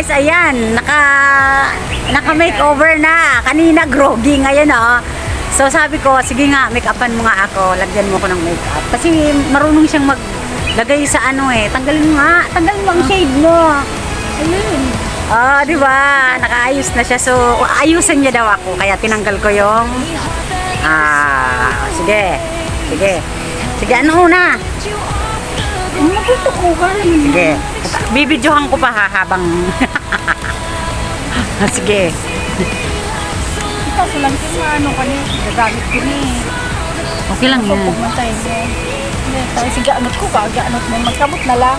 guys, ayan, naka-makeover na. Kanina groggy, ngayon So sabi ko, sige nga, make-upan mo nga ako. Lagyan mo ko ng make-up. Kasi marunong siyang maglagay sa tanggalin mo nga. Tanggalin mo ang shade mo. Ayun. Di ba? Nakaayos na siya. So, ayusan niya daw ako. Kaya tinanggal ko yung sige. Sige, ano una? Sige. Bibidyohan ko pa habang sige. Kaso lang gagamit ko ni. Okay lang yan. Sige, anot ko ka. Anot mo. Magkamot na lang.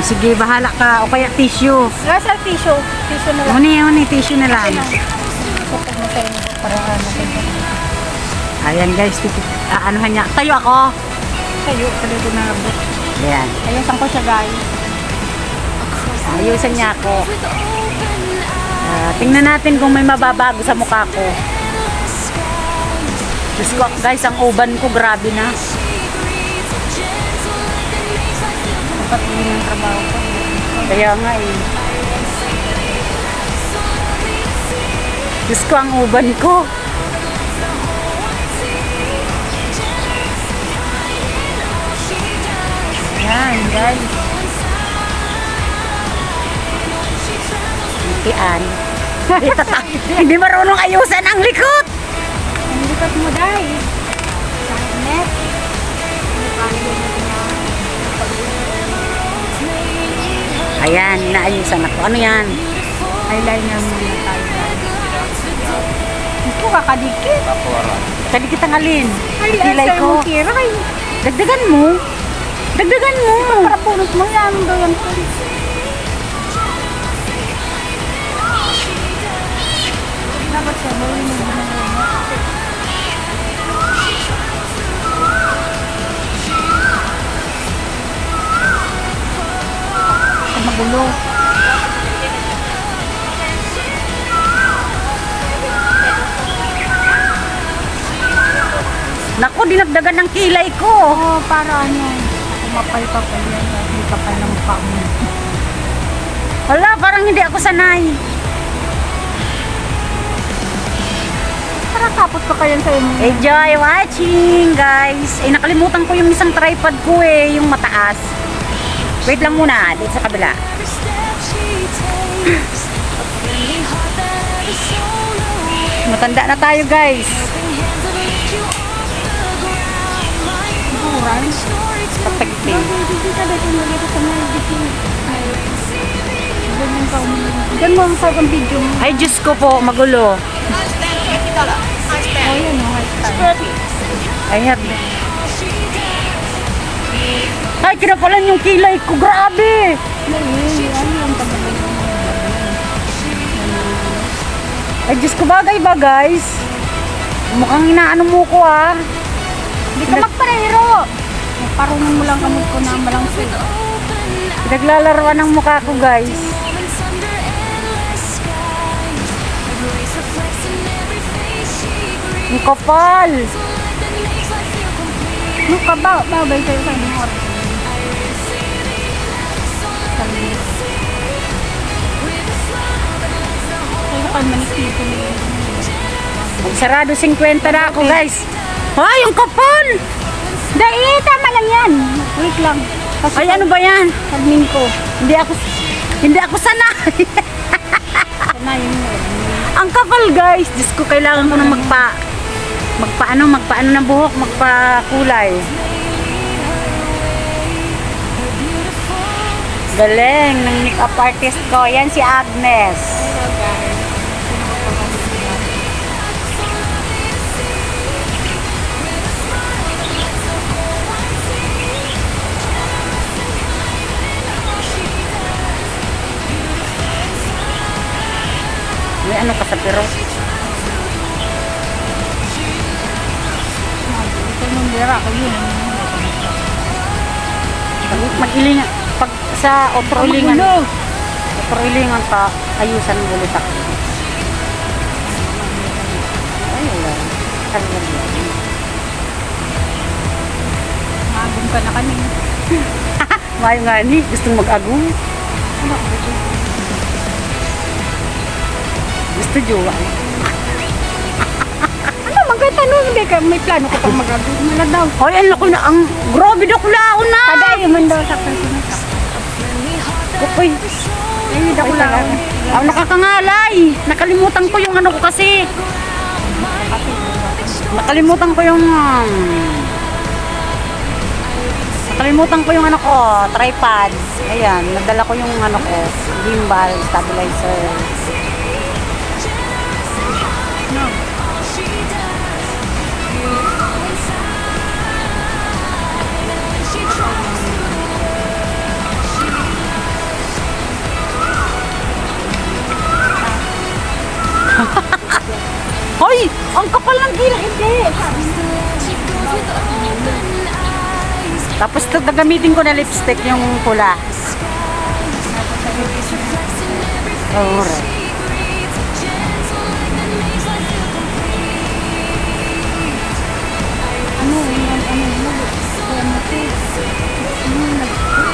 Sige, bahala ka. O kaya tissue. Sa tissue. Tissue na lang. Uni, tissue na lang. Pagmatay mo para Ayan guys, anuhan niya. Tayo ako. Tayo ko na abot. Ayan. Ayusan ko siya guys. Ayusan niya ako. Tingnan natin kung may mababago sa mukha ko. Diyos ko, guys, ang uban ko grabe na. Patuloy ng trabaho ko. Kaya nga Diyos ko, ang uban ko. Yan guys. Tian. Hindi marunong ayusan ang likod. Ang likod mo guys. Net. Ayan, naayusan ako. Ano yan? Eyeliner muna tayo guys. Ito kakadikit. Kadikit ang alin? Kilay ko. Kiray. Dagdagan mo. Dagdagan mo. Para punot mo yan. Doon ko. Dapat siya mo yung magulo. Naku, dinagdagan ng kilay ko. Para kumapal pa pa yan. Hindi ka pa ng mukha mo. Wala, parang hindi ako sanay. Parang kapot pa kayan sa'yo mo. Enjoy watching, guys. Nakalimutan ko yung isang tripod ko yung mataas. Wait lang muna, dito sa kabila. Matanda na tayo, guys. Patagping. Diyan mo ang sarang video mo. Ay, Diyos ko po, magulo. Ayan. Ay, kinapalan yung kilay ko. Grabe! Ay, Diyos ko, bagay ba, guys? Mukhang inaano mo ko, Hindi ka magparehero. Parungan mo lang kamot ko na malangsit. Naglalaroan ng mukha ko, guys. Ang kapal! Ano ka ba? Bagay sa'yo sa inyo. Kaya ka manikito niya. Sarado 50 na ako, guys. Ay, ang kapal! Dahil, tama lang yan. Wait lang. Kasi Ay, ano ba yan? admin ko. Hindi ako sanay. Sanayin mo. Ang kapal, guys. Diyos ko, kailangan ko na magpaano ng buhok, magpakulay. Galing ng makeup artist ko. Yan si Agnes. May ano ka sa pero? Ito nung bira ko yun. Mag-ilingan. Pag sa otroilingan pa, ayusan mo ulit ako. Ay, wala. Magong ka na kami. Ngayon nga ni, gustong mag-agong. Gusto jowa. Ano, magkatanong, hindi ka, may plano ka pang magagawa. Wala daw. Hoy, ang laki na, ang grabe daklaon na. Taday, man daw sa personal. Uy, Ay, daw lang. nakakangalay. Nakalimutan ko yung ano ko kasi. Nakalimutan ko yung ano ko, tripod. Ayan, nadala ko yung ano ko, gimbal, stabilizer. Hoy, ang kapal ng gila. Hindi. Tapos ito, gagamitin ko na lipstick yung pula. Oh,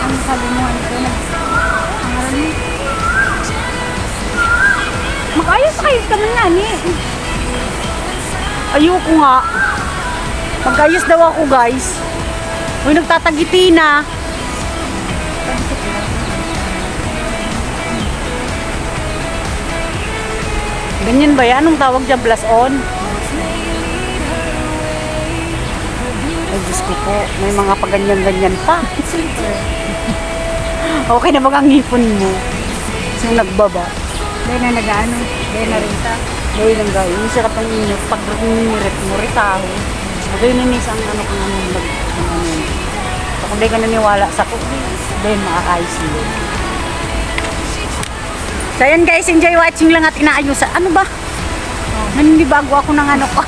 Ano sabi mo, Mag-ayos-ayos ka man nga, ni. ayoko nga. Mag-ayos daw ako, guys. Uy, nagtatagiti na. Ganyan ba yan? Anong tawag dyan? Blast on? Ay, Diyos ko po. May mga paganyan-ganyan pa. Okay na bang ang ngipon mo? Yung nagbaba. Dahil na nag-ano, dahil na rin sa. Dahil lang gawin. Yung sarap ang inyo. Pag ninirit mo, ritaho. Magay nanis ang ano kung ano nag... So, kung di ka naniwala sa ko, dahil makakayos nyo. So, yan guys, enjoy watching lang at inaayusan. Ano ba? Naninibago ako ng ano ko.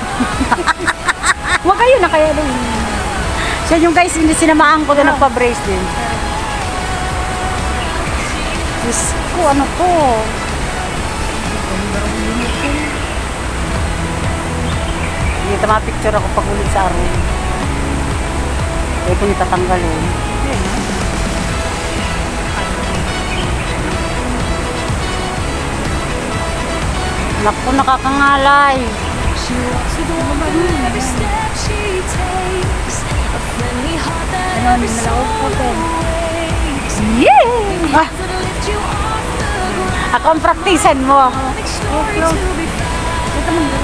Huwag kayo na kaya doon. Siya yung guys, hindi sinamahan ko doon nagpa-brace din. Diyos ko, ano ko? Dito ma-picture ako pag ulit sa araw. Ito nitatanggalin. Naku, nakakangalay. Ano, nalaog ko din. Yeah! Ah, ako ang praktisan mo. Ito man daw.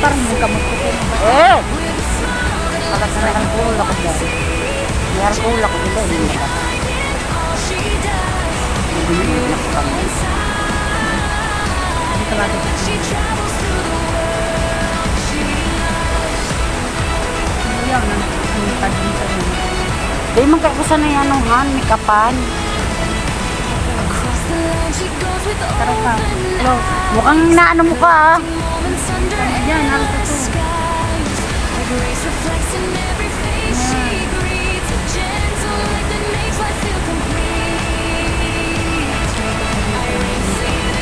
Parang yung kamot ko din. Eh! Pagkat na alcohol ako dyan. May alcohol ako dyan. Hindi na ba? Hindi na ba? Dito ba ito? Ayaw na. Ang pag-dito na. Dahil magkakusa na yan ng hand, may kapan. Taro ka. Hello. Mukhang inaano mo ka ah. Yan, harap ito.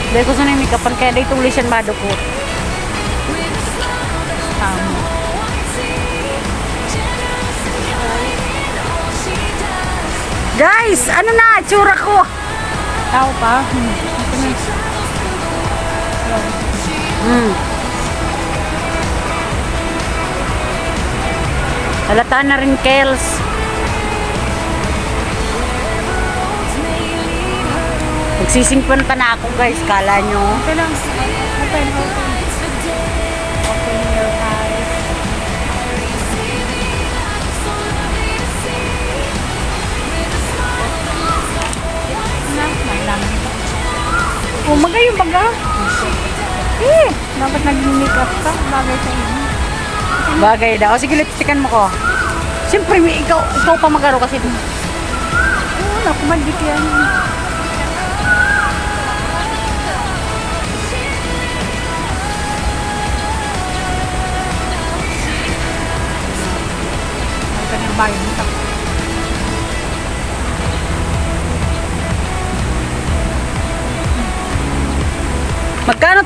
Dahil ko sana yung may kapan, kaya dahil tuloy siya madukot. Tama. Guys, ano na, tsura ko. Tao pa. Halata na rin, Kels. Nagsisingpan pa na ako, guys. Kala nyo. Okay lang. Open, open. Open your eyes. Umagay yung baga. Dapat nag-makeup ka. Bagay sa inyo. Bagay daw. O sige, lipstickan mo ko. Siyempre, ikaw pa magaro kasi. Naku, magdit yan. Ang kanyang bayan nito. Magkano?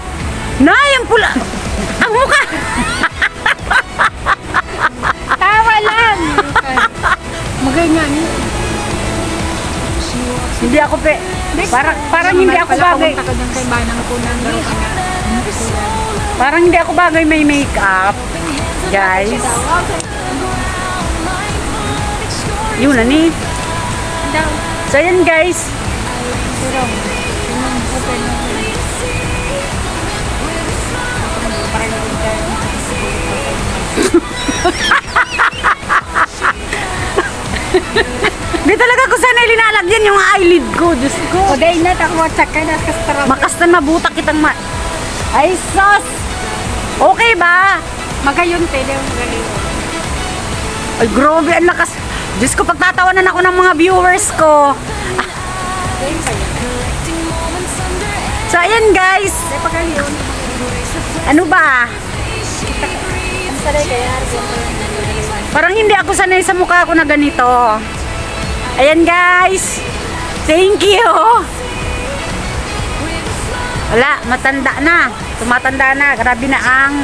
Nay, ang pula! Ang mukha! Tawa lang! Magay nga niyo. Hindi ako parang hindi ako bagay. Pumunta ka dyan kay Manang ko ng Parang hindi ako bagay may makeup. Guys. Yun na ni. So yan guys. Di talaga ko sanay linalagyan yung eyelid ko. Diyos ko. O dahil na, takwatsak ka na, kastarap. Makastan mabutak kitang Ay sos! Okay ba? Magayon, pwede yung magayon. Ay grabe, ang lakas. Diyos ko, pagtatawanan ako ng mga viewers ko. So ayan guys. Ay, pagayon. Ano ba? Ang saray kaya, Parang hindi ako sanay sa mukha ko na ganito. Ayan guys. Thank you. Wala, matanda na. Tumatanda na. Grabe na ang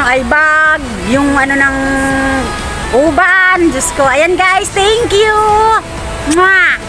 ay bag. Yung ng uban. Diyos ko. Ayan guys, thank you. Mwah!